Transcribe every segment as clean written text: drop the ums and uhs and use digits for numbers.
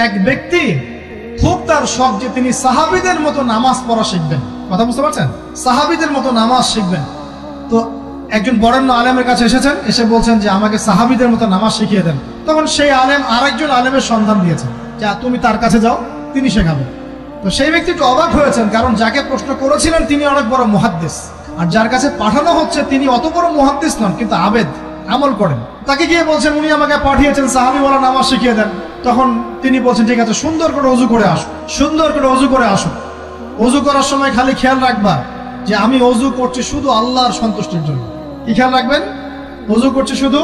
এক ব্যক্তি খুব তার শখ যে তিনি সাহাবীদের মতো নামাজ পড়া শিখবেন। কথা বুঝতে পারছেন? সাহাবীদের মতো নামাজ শিখবেন। তো একজন বরেণ্য আলেমের কাছে এসেছেন, এসে বলছেন যে আমাকে সাহাবীদের মতো নামাজ শিখিয়ে দেন। তখন সেই আলেম আরেকজন আলেমের সন্ধান দিয়েছেন, যা তুমি তার কাছে যাও, তিনি শেখাবেন। তো সেই ব্যক্তি একটু অবাক হয়েছেন, কারণ যাকে প্রশ্ন করেছিলেন তিনি অনেক বড় মুহাদ্দিস, আর যার কাছে পাঠানো হচ্ছে তিনি অত বড় মুহাদ্দিস নন, কিন্তু আবেদ, আমল করেন। তাকে গিয়ে বলছেন উনি আমাকে পাঠিয়েছেন সাহাবী বলা নামাজ শিখিয়ে দেন। তখন তিনি বলছেন ঠিক আছে, সুন্দর করে ওযু করে আসো, সুন্দর করে ওযু করে আসো। ওযু করার সময় খালি খেয়াল রাখবা যে আমি ওযু করছি শুধু আল্লাহর সন্তুষ্টির জন্য। কি খেয়াল রাখবেন? ওযু করছি শুধু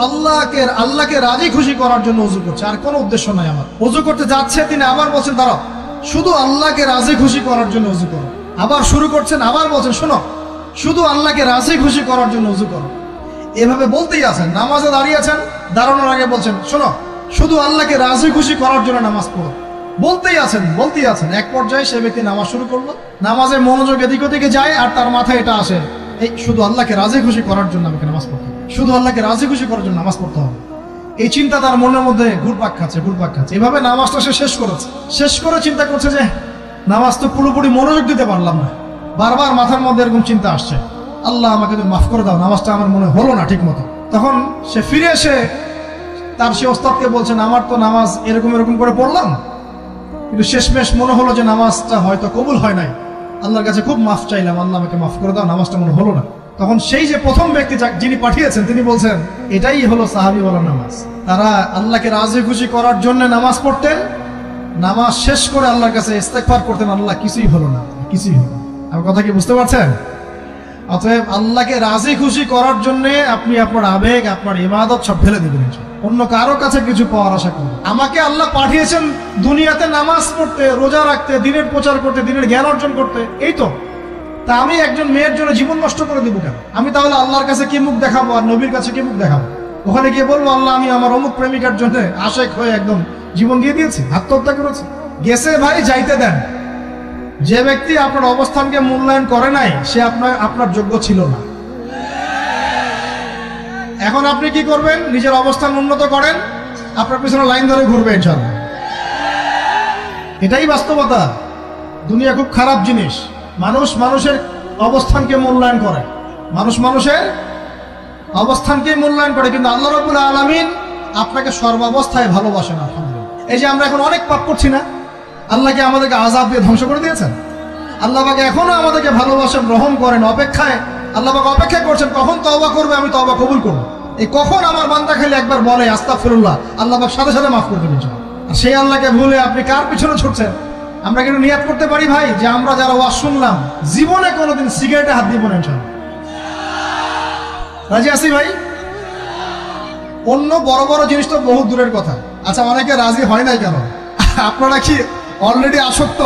আল্লাহকে রাজি খুশি করার জন্য ওযু করছে, আর কোনো উদ্দেশ্য নাই আমার। ওযু করতে যাচ্ছে, তিনি আবার বলছেন দাঁড়াও, শুধু আল্লাহকে রাজি খুশি করার জন্য ওযু করো। আবার শুরু করছেন, আবার বলছেন শোনো, শুধু আল্লাহকে রাজি খুশি করার জন্য ওযু করো। এভাবে বলতেই আছেন, নামাজে দাঁড়িয়েছেন, দাঁড়ানোর আগে বলছেন শোনো, শুধু আল্লাহকে রাজি খুশি করার জন্য নামাজ পড়ো। বলতেই আছেন। এক পর্যায়ে সে ব্যক্তি নামাজ শুরু করলো, নামাজে মনোযোগ এদিক ওদিকে যায়, আর তার মাথায় এটা আসে, এই শুধু আল্লাহকে রাজি খুশি করার জন্য আমাকে নামাজ পড়তে হবে, শুধু আল্লাহকে রাজি খুশি করার জন্য নামাজ পড়তে হবে। এই চিন্তা তার মনের মধ্যে ঘুরপাক খাচ্ছে। এভাবে নামাজটা সে শেষ করে চিন্তা করছে যে নামাজ তো পুরোপুরি মনোযোগ দিতে পারলাম না। বারবার মাথার মধ্যে এরকম চিন্তা আসছে, আল্লাহ আমাকে তুমি মাফ করে দাও, নামাজটা আমার মনে হলো না ঠিক মতো। তখন সে ফিরে এসে তার সে ওস্তাদকে বলছেন আমার তো নামাজ এরকম করে পড়লাম, কিন্তু শেষমেশ মনে হলো যে নামাজটা হয়তো কবুল হয় নাই, আল্লাহর কাছে খুব মাফ চাইলাম, আল্লাহ আমাকে মাফ করে দাও, নামাজটা মনে হলো না। তখন সেই যে প্রথম ব্যক্তি যিনি পাঠিয়েছেন তিনি বলছেন এটাই হলো সাহাবী বলা নামাজ। তারা আল্লাহকে রাজি খুশি করার জন্য নামাজ পড়তেন, নামাজ শেষ করে আল্লাহর কাছে ইস্তেগফার করতেন, আল্লাহ কিছুই হলো না। আমার কথা কি বুঝতে পারছেন? অতএব আল্লাহকে রাজি খুশি করার জন্য আপনি আপনার আবেগ, আপনার ইবাদত সব ফেলে দিবেন, অন্য কারো কাছে কিছু পাওয়ার আশা করবেন। আমাকে আল্লাহ পাঠিয়েছেন দুনিয়াতে নামাজ পড়তে, রোজা রাখতে, দিনের প্রচার করতে, দিনের জ্ঞান অর্জন করতে, এই তো। তা আমি একজন মেয়ের জন্য জীবন নষ্ট করে দিব কেন? আমি তাহলে আল্লাহর কাছে কি মুখ দেখাবো, আর নবীর কাছে কি মুখ দেখাবো? ওখানে গিয়ে বলবো আল্লাহ আমি আমার অমুক প্রেমিকার জন্য আশেক হয়ে একদম জীবন দিয়ে দিয়েছি, আত্মহত্যা করেছি। গেছে ভাই, যাইতে দেন। যে ব্যক্তি আপনার অবস্থানকে মূল্যায়ন করে নাই সে আপনার যোগ্য ছিল না। এখন আপনি কি করবেন? নিজের অবস্থান উন্নত করেন, আপনার পিছনে লাইন ধরে ঘুরবে ইনশাআল্লাহ। এটাই বাস্তবতা। দুনিয়া খুব খারাপ জিনিস। মানুষের অবস্থানকে মূল্যায়ন করে, মানুষের অবস্থানকে মূল্যায়ন করে, কিন্তু আল্লাহ রাব্বুল আলামিন আপনাকে সর্বাবস্থায় ভালোবাসেন। আলহামদুলিল্লাহ। এই যে আমরা এখন অনেক পাপ করছি না, আল্লাহকে আমাদেরকে আযাব দিয়ে ধ্বংস করে দিয়েছেন। আল্লাহ পাক এখনো আমাদেরকে ভালোবাসেন, রহম করেন, আল্লাহ পাক অপেক্ষা করছেন কখন তওবা করবে, আমি তওবা কবুল করব। এই কখন আমার বান্দা খালি একবার বলে আস্তাগফিরুল্লাহ, আল্লাহ পাক সাথে সাথে মাফ করে দিবেন। আর সেই আল্লাহকে ভুলে আপনি কার পিছনে ছুটছেন? আমরা কিন্তু নিয়াত করতে পারি ভাই যে আমরা যারা ওয়াজ শুনলাম জীবনে কোনোদিন সিগারেটে হাত দিব না ইনশাআল্লাহ। রাজি আছি ভাই? অন্য বড় বড় জিনিস তো বহু দূরের কথা। আচ্ছা, অনেকে রাজি হয় নাই কেন? আপনারা কি অলরেডি আসক্ত?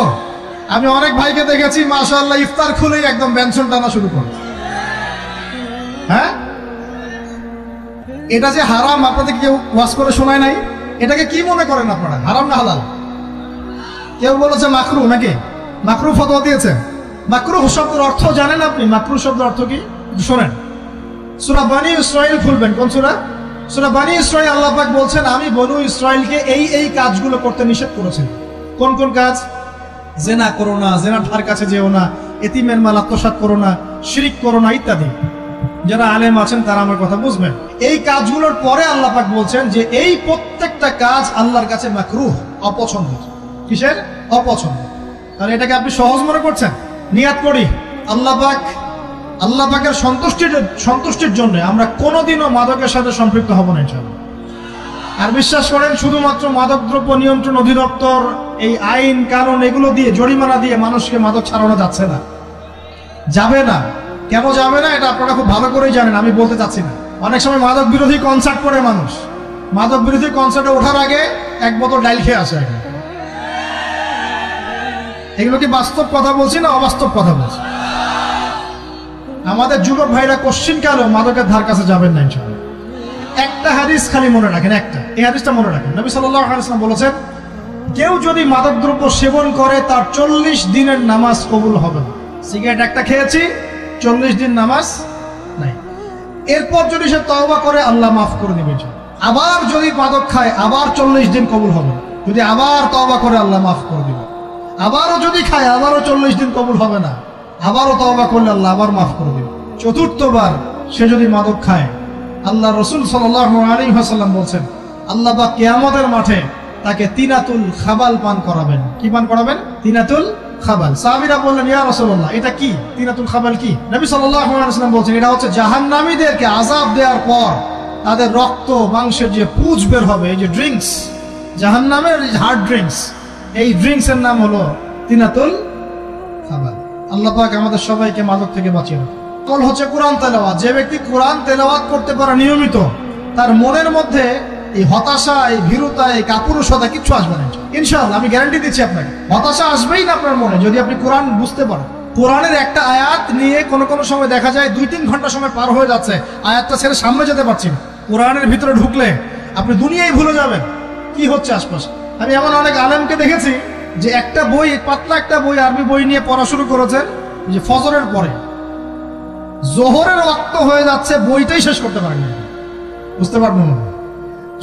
আমি অনেক ভাইকে দেখেছি মাশাআল্লাহ ইফতার খুলেই একদম বেনসন টানা শুরু করে। হ্যাঁ, এটা যে হারাম আপনাদের কেউ ওয়াজ করে শোনায় নাই? এটাকে কি মনে করেন আপনারা, হারাম না হালাল? কেউ বলেছে মাকরু, নাকি মাকরু ফতোয়া দিয়েছে। মাকরু শব্দের অর্থ জানেন আপনি? মাকরু শব্দের অর্থ কি শোনেন। সূরা বনী ইসরাইল খুলবেন। কোন সূরা? সূরা বনী ইসরাইল। আল্লাহ পাক বলছেন আমি বনু ইসরাইলকে এই কাজগুলো করতে নিষেধ করেছেন। কোন কোন কাজ? জেনা করো না, জেনার ধার কাছে যেও না, এতিমের মাল আত্মসাৎ করো না, শিরক করো না, ইত্যাদি। যারা আলেম আছেন তারা আমার কথা বুঝবেন। এই কাজগুলোর পরে আল্লাহ পাক বলছেন যে এই প্রত্যেকটা কাজ আল্লাহর কাছে মাকরুহ, অপছন্দের। কিসের? অপছন্দ। তাহলে এটাকে আপনি সহজ মনে করছেন? নিয়াত করি আল্লাহ পাকের সন্তুষ্টির জন্য আমরা কোনোদিনও মাদকের সাথে সম্পৃক্ত হব না ইনশাআল্লাহ। আর বিশ্বাস করেন, শুধুমাত্র মাদকদ্রব্য নিয়ন্ত্রণ অধিদপ্তর এই আইন কানুন এগুলো দিয়ে, জরিমানা দিয়ে মানুষকে মাদক ছাড়ানো যাচ্ছে না, যাবে না। কেন যাবে না এটা আপনারা খুব ভালো করেই জানেন, আমি বলতে চাচ্ছি না। অনেক সময় মাদক বিরোধী কনসার্ট করে মানুষ, মাদক বিরোধী কনসার্টে ওঠার আগে এক বোতল ডাইল খেয়ে আসে। এগুলো কি বাস্তব কথা বলছি না অবাস্তব কথা বলছি? আমাদের যুবক ভাইরা কোশ্চিন কালেও মাদকের ধার কাছে যাবেন না ইনশাআল্লাহ। একটা হাদিস খালি মনে রাখেন, এই হাদিসটা মনে রাখেন। নবী সাল্লাল্লাহু আলাইহি ওয়াসাল্লাম বলেছেন কেউ যদি মাদকদ্রব্য সেবন করে তার 40 দিনের নামাজ কবুল হবে না। সিগারেট একটা খেয়েছি, 40 দিন নামাজ নাই। এরপর যদি সে তওবা করে আল্লাহ মাফ করে দিবেন। আবার যদি মাদক খায় আবার 40 দিন কবুল হবে। যদি আবার তওবা করে আল্লাহ মাফ করে দিবে। আবারও যদি খায় আবারও 40 দিন কবুল হবে না, আবারও তওবা করলে আল্লাহ আবার মাফ করে দিবে। চতুর্থবার সে যদি মাদক খায়, আল্লাহ রসুল সাল্লাল্লাহু আলাইহি ওয়াসাল্লাম বলছেন আল্লাহ পাক কিয়ামতের মাঠে তাকে তিনাতুল খাবাল পান করাবেন। কি পান করাবেন? তিনাতুল খাবাল। সাহাবীরা বললেন, ইয়া রাসূলুল্লাহ, এটা কি তিনাতুল খাবাল? কি? নবী সাল্লাল্লাহু আলাইহি ওয়াসাল্লাম বলছেন, এটা হচ্ছে জাহান্নামীদেরকে আযাব দেওয়ার পর তাদের রক্ত মাংসের যে পুঁজ বের হবে, এই যে ড্রিঙ্কস, জাহান্নামের হার্ড ড্রিঙ্কস, এই ড্রিঙ্কস এর নাম হলো তিনাতুল খাবাল। আল্লাহ পাক আমাদের সবাইকে মাদক থেকে বাঁচিয়ে রাখুন। আমল হচ্ছে কোরআন তেলাওয়াত। যে ব্যক্তি কোরআন তেলাওয়াত করতে পারে নিয়মিত, তার মনের মধ্যে এই হতাশা, এই ভীরুতা, এই কাপুরুষতা কিচ্ছু আসবে না ইনশাআল্লাহ। আমি গ্যারান্টি দিচ্ছি আপনাকে, হতাশা আসবেই না আপনার মনে যদি আপনি কোরআন বুঝতে পারেন। কোরআনের একটা আয়াত নিয়ে কোনো কোনো সময় দেখা যায় 2-3 ঘন্টা সময় পার হয়ে যাচ্ছে, আয়াতটা ছেড়ে সামনে যেতে পারছি না। কোরআনের ভিতরে ঢুকলে আপনি দুনিয়ায় ভুলে যাবেন কি হচ্ছে আশপাশে। আমি এমন অনেক আলেমকে দেখেছি যে একটা বই, পাতলা একটা বই, আরবি বই নিয়ে পড়া শুরু করেছেন, যে ফজরের পরে জোহরের ওয়াক্ত হয়ে যাচ্ছে, বইটাই শেষ করতে পারেন না। বুঝতে পারবেন না,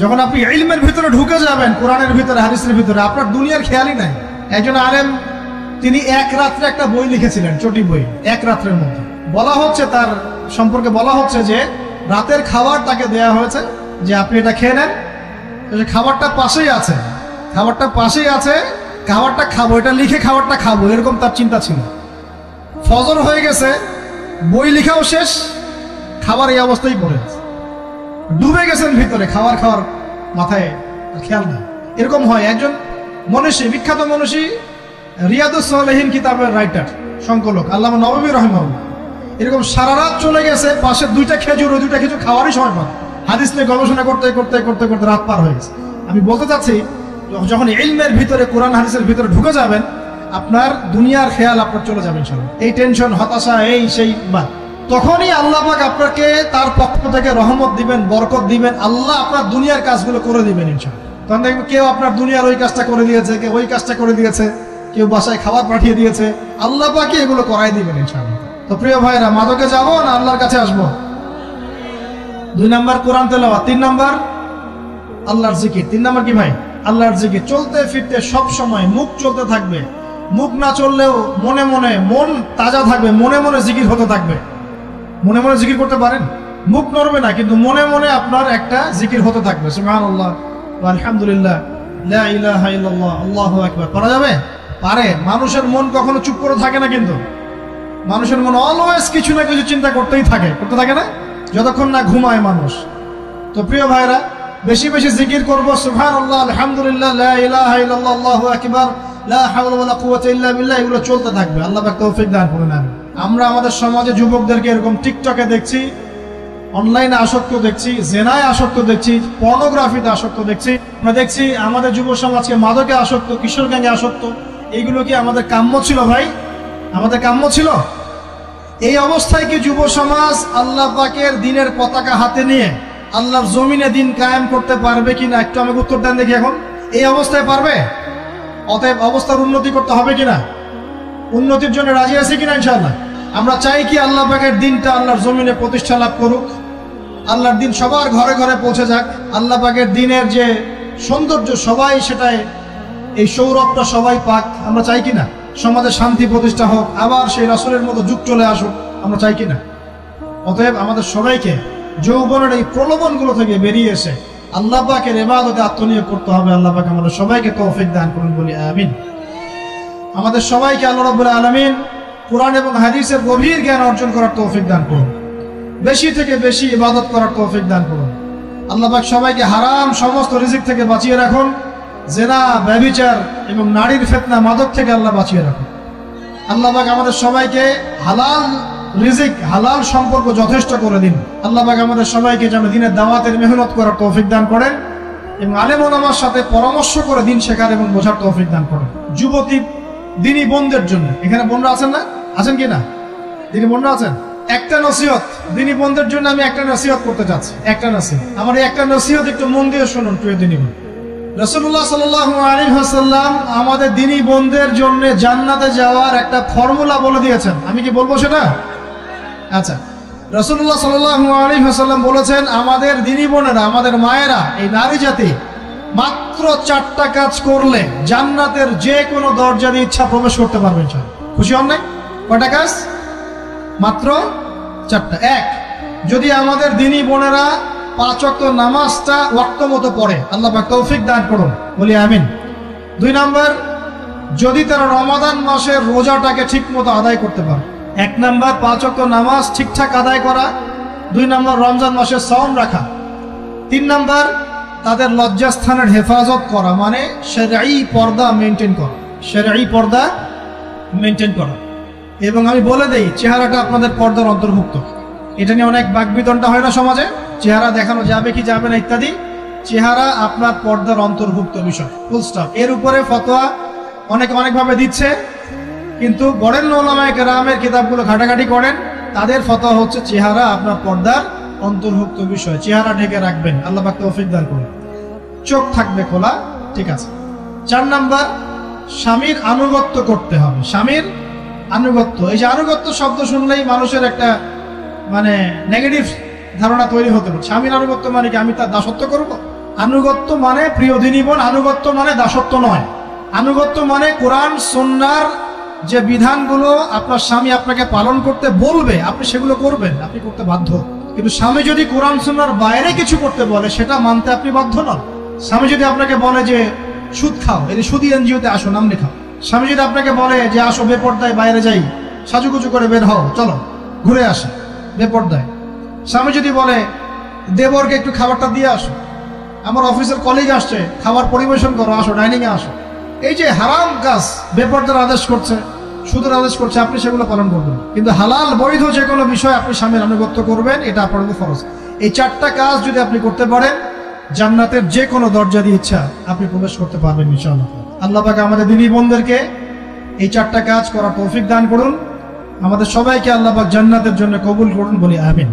যখন আপনি ইলমের ভিতরে ঢুকে যাবেন, কোরআনের ভিতরে, হাদিসের ভিতরে, আপনার দুনিয়ার খেয়ালই নাই। একজন আলেম, তিনি এক রাত্রে একটা বই লিখেছিলেন, চটি বই, এক রাত্রের মধ্যে। বলা হচ্ছে, তার সম্পর্কে বলা হচ্ছে যে রাতের খাবার তাকে দেয়া হয়েছে, যে আপনি এটা খেয়ে নেন। খাবারটা পাশেই আছে, খাবারটা পাশেই আছে, খাবারটা খাবো, এটা লিখে খাবারটা খাবো, এরকম তার চিন্তা ছিল। ফজর হয়ে গেছে, বই লিখাও শেষ, খাবার এই অবস্থায় পড়ে আছে, ডুবে গেছেন ভিতরে, খাওয়ার মাথায় খেয়াল নেই। এরকম হয়। একজন মনীষী, বিখ্যাত মনীষী, রিয়াদুস সালেহিন কিতাবের রাইটার, সংকলক আল্লামা নববী রাহিমাহুল্লাহ, এরকম সারা রাত চলে গেছে, পাশে 2টা খেজুর, ওই 2টা খেজুর খাওয়ারই সময় পান। হাদিস নিয়ে গবেষণা করতে করতে করতে করতে রাত পার হয়ে গেছে। আমি বলতে চাচ্ছি, যখন ইলমের ভিতরে, কোরআন হাদিসের ভিতরে ঢুকে যাবেন, আপনার দুনিয়ার খেয়াল আপনার চলে যাবে ইনশাআল্লাহ। এই টেনশন, হতাশা, এই সেই বা, তখনই আল্লাহ পাক আপনাকে তার পক্ষ থেকে রহমত দিবেন, বরকত দিবেন, আল্লাহ আপনার দুনিয়ার কাজগুলো করে দিবেন ইনশাআল্লাহ। তখন দেখবেন কেউ আপনার দুনিয়ার ওই কাজটা করে দিয়েছে, কেউ ওই কাজটা করে দিয়েছে, কেউ বাসায় খাবার পাঠিয়ে দিয়েছে, আল্লাহ পাকই এগুলো করাই দিবেন ইনশাআল্লাহ। তো প্রিয় ভাইরা, মাদকে যাবো না আল্লাহর কাছে আসবো? 2 নাম্বার কোরআন তেলাওয়াত, 3 নাম্বার আল্লাহর জিকির। 3 নাম্বার কি ভাই? আল্লাহর জিকির। চলতে ফিরতে সব সময় মুখ চলতে থাকবে, মুখ না চললেও মনে মনে মন তাজা থাকবে, মনে মনে জিকির হতে থাকবে। মনে মনে জিকির করতে পারেন, মুখ নড়বে না, কিন্তু মনে মনে আপনার একটা জিকির হতে থাকবে, সুবহানাল্লাহ ওয়া আলহামদুলিল্লাহ, লা ইলাহা ইল্লাল্লাহ, আল্লাহু আকবার। করা যাবে? পারে। মানুষের মন কখনো চুপ করে থাকে না, কিন্তু মানুষের মন অলওয়েজ কিছু না কিছু চিন্তা করতেই থাকে, করতে থাকে না, যতক্ষণ না ঘুমায় মানুষ। তো প্রিয় ভাইরা, বেশি বেশি জিকির করব, সুবহানাল্লাহ, আলহামদুলিল্লাহ, লা ইলাহা ইল্লাল্লাহ, আল্লাহু আকবার, লা হাওলা ওয়ালা কুওয়াতা ইল্লা বিল্লাহ, এগুলো চলতে থাকবে। আল্লাহ পাক তৌফিক দান করুন। আমরা আমাদের সমাজে যুবকদেরকে এরকম টিকটকে দেখছি, অনলাইনে আসক্ত দেখছি, জেনায় আসক্ত দেখছি, পর্নোগ্রাফিতে আসক্ত দেখছি। আমরা দেখছি আমাদের যুব সমাজকে মাদকে আসক্ত, কিশোর গ্যাংয়ে আসক্ত। এইগুলো কি আমাদের কাম্য ছিল ভাই? আমাদের কাম্য ছিল? এই অবস্থায় কি যুব সমাজ আল্লাহ পাকের দিনের পতাকা হাতে নিয়ে আল্লাহর জমিনে দিন কায়েম করতে পারবে কিনা? একটু আমাকে উত্তর দেন দেখি। এখন এই অবস্থায় পারবে? অতএব অবস্থার উন্নতি করতে হবে কিনা? উন্নতির জন্য রাজি আছি কিনা ইনশাআল্লাহ? আমরা চাই কি আল্লাহ পাকের দিনটা আল্লাহর জমিনে প্রতিষ্ঠা লাভ করুক, আল্লাহর দিন সবার ঘরে ঘরে পৌঁছে যাক, আল্লাহ পাকের দিনের যে সৌন্দর্য সবাই সেটাই, এই সৌরভটা সবাই পাক। আমরা চাই কিনা সমাজে শান্তি প্রতিষ্ঠা হোক, আবার সেই রাসূলের মতো যুগ চলে আসুক? আমরা চাই কিনা? অতএব আমাদের সবাইকে যৌবনের এই প্রলোভনগুলো থেকে বেরিয়ে এসে আল্লাহ পাকের ইবাদতে আত্মনিয়োগ করতে হবে। আল্লাহ পাক আমাদের সবাইকে তৌফিক দান করুন, বলি আমিন। আমাদের সবাইকে আল্লাহ রাব্বুল আলামিন কোরআন এবং হাদিসের গভীর জ্ঞান অর্জন করার তৌফিক দান করুন, বেশি থেকে বেশি ইবাদত করার তৌফিক দান করুন। আল্লাহ পাক সবাইকে হারাম সমস্ত রিজিক থেকে বাঁচিয়ে রাখুন, জেনা, ব্যভিচার এবং নারীর ফিতনা, মাদক থেকে আল্লাহ বাঁচিয়ে রাখুন। আল্লাহ পাক আমাদের সবাইকে হালাল রিজিক, হালাল সম্পর্ক যথেষ্ট করে দিন। আল্লাহ পাক আমাদের সবাইকে যেন দিনের দাওয়াতের মেহনত করার তৌফিক দান করেন এবং আলেম ওলামার সাথে পরামর্শ করে দিন শেখার এবং বোঝার তৌফিক দান করেন। যুবতী দিনী বোনদের জন্য, এখানে বোনরা আছেন না? আছেন কি না? দিনী বোনরা আছেন? একটা নসিহত দিনী বোনদের জন্য আমি একটা নসিহত করতে চাচ্ছি, একটা নসিহত। আমার এই একটা নসিহত একটু মন দিয়ে শুনুন প্রিয় দিনী বোন। রাসূলুল্লাহ সাল্লাল্লাহু আলাইহি ওয়াসাল্লাম আমাদের দিনী বোনদের জন্য জান্নাতে যাওয়ার একটা ফর্মুলা বলে দিয়েছেন। আমি কি বলবো সেটা? আচ্ছা, রাসূলুল্লাহ সাল্লাল্লাহু আলাইহি ওয়াসাল্লাম বলেছেন, আমাদের দিনী বোনেরা, আমাদের মায়েরা, এই নারী জাতি মাত্র 4টা কাজ করলে জান্নাতের যে কোনো দরজা দিয়ে ইচ্ছা প্রবেশ করতে পারবেন। খুশি হন নাই? কয়টা কাজ? মাত্র 4টা। এক, যদি আমাদের দিনী বোনেরা 5 ওয়াক্ত নামাজটা ওয়াক্ত মতো পড়ে, আল্লাহ পাক তৌফিক দান করুন, বলি আমিন। 2 নাম্বার, যদি তারা রমাদান মাসের রোজাটাকে ঠিক মতো আদায় করতে পারে। 1 নাম্বার 5 ওয়াক্ত নামাজ ঠিকঠাক আদায় করা। 2 নাম্বার রমজান মাসের সাওম রাখা। 3 নাম্বার তাদের লজ্জাস্থানের হেফাজত করা, মানে শরঈ পর্দা মেনটেন করা, শরঈ পর্দা মেনটেন করা। এবং আমি বলে দেই, চেহারাটা আপনাদের পর্দার অন্তর্ভুক্ত। এটা নিয়ে অনেক বাকবিতণ্ডা হয় না সমাজে, চেহারা দেখানো যাবে কি যাবে না ইত্যাদি। চেহারা আপনার পর্দার অন্তর্ভুক্ত বিষয়, ফুল স্টপ। এর উপরে ফতোয়া অনেকভাবে দিচ্ছে, কিন্তু বরেণ্য উলামায়ে কেরামের কিতাবগুলো ঘাটাঘাটি করেন, তাদের ফতোয়া হচ্ছে চেহারা আপনার পর্দার অন্তর্ভুক্ত বিষয়, চেহারা ঢেকে রাখবেন, আল্লাহ পাক তৌফিক দান করুন। চোখ থাকবে খোলা, ঠিক আছে। 4 নাম্বার, স্বামীর আনুগত্য করতে হবে। স্বামীর আনুগত্য, এই যে আনুগত্য শব্দ শুনলেই মানুষের একটা মানে নেগেটিভ ধারণা তৈরি হতে পারে। স্বামীর আনুগত্য মানে কি আমি তার দাসত্ব করব? আনুগত্য মানে, প্রিয় দিনী বোন, আনুগত্য মানে দাসত্ব নয়। আনুগত্য মানে কোরআন সুন্নাহর যে বিধানগুলো আপনার স্বামী আপনাকে পালন করতে বলবে, আপনি সেগুলো করবেন, আপনি করতে বাধ্য। কিন্তু স্বামী যদি কোরআন সুন্নাহর বাইরে কিছু করতে বলে, সেটা মানতে আপনি বাধ্য নন। স্বামী যদি আপনাকে বলে যে সুদ খাও, এই সুদি এনজিওতে আসো, নাম লেখাও। স্বামী যদি আপনাকে বলে যে আসো বেপর্দায় বাইরে যাই, সাজুগুজু করে বের হও, চলো ঘুরে আসে বেপর্দায়। স্বামী যদি বলে দেবরকে একটু খাবারটা দিয়ে আসো, আমার অফিসের কলিগ আসছে, খাবার পরিবেশন করো, আসো ডাইনিংয়ে আসো। এই যে হারাম কাজ বেপর্দার আদেশ করছে, সুদের আদেশ করছে, আপনি সেগুলো পালন করবেন। কিন্তু হালাল বৈধ যে কোনো বিষয় আপনি স্বামীর আনুগত্য করবেন, এটা আপনার উপর ফরজ। এই 4টা কাজ যদি আপনি করতে পারেন, জান্নাতের যে কোনো দরজা দিয়ে ইচ্ছা আপনি প্রবেশ করতে পারবেন ইনশাআল্লাহ। আল্লাহ পাক আমাদের দিনী বোনদেরকে এই 4টা কাজ করার তৌফিক দান করুন। আমাদের সবাইকে আল্লাহ পাক জান্নাতের জন্য কবুল করুন, বলি আমিন।